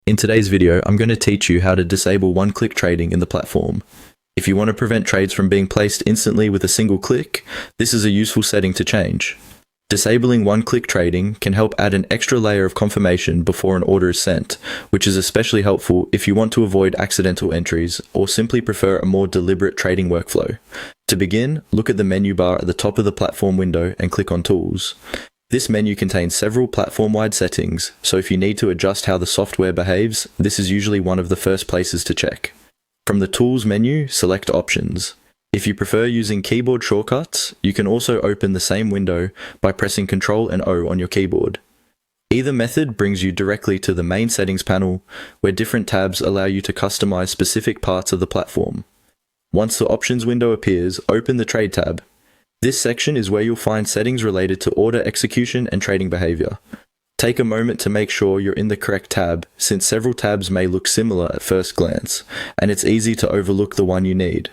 In today's video, I'm going to teach you how to disable one-click trading in the platform. If you want to prevent trades from being placed instantly with a single click, this is a useful setting to change. Disabling one-click trading can help add an extra layer of confirmation before an order is sent, which is especially helpful if you want to avoid accidental entries or simply prefer a more deliberate trading workflow. To begin, look at the menu bar at the top of the platform window and click on Tools. This menu contains several platform-wide settings, so if you need to adjust how the software behaves, this is usually one of the first places to check. From the Tools menu, select Options. If you prefer using keyboard shortcuts, you can also open the same window by pressing Ctrl and O on your keyboard. Either method brings you directly to the main settings panel, where different tabs allow you to customize specific parts of the platform. Once the Options window appears, open the Trade tab. This section is where you'll find settings related to order execution and trading behavior. Take a moment to make sure you're in the correct tab, since several tabs may look similar at first glance, and it's easy to overlook the one you need.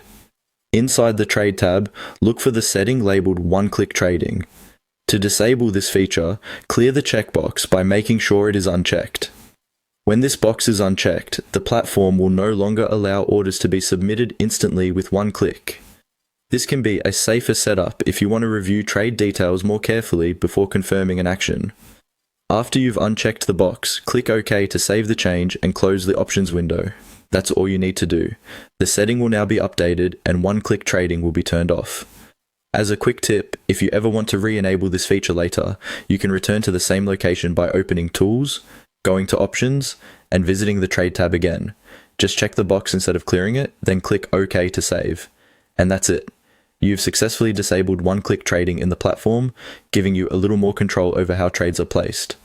Inside the Trade tab, look for the setting labeled One-Click Trading. To disable this feature, clear the checkbox by making sure it is unchecked. When this box is unchecked, the platform will no longer allow orders to be submitted instantly with one click. This can be a safer setup if you want to review trade details more carefully before confirming an action. After you've unchecked the box, click OK to save the change and close the options window. That's all you need to do. The setting will now be updated and one-click trading will be turned off. As a quick tip, if you ever want to re-enable this feature later, you can return to the same location by opening Tools, going to Options, and visiting the Trade tab again. Just check the box instead of clearing it, then click OK to save. And that's it. You've successfully disabled one-click trading in the platform, giving you a little more control over how trades are placed.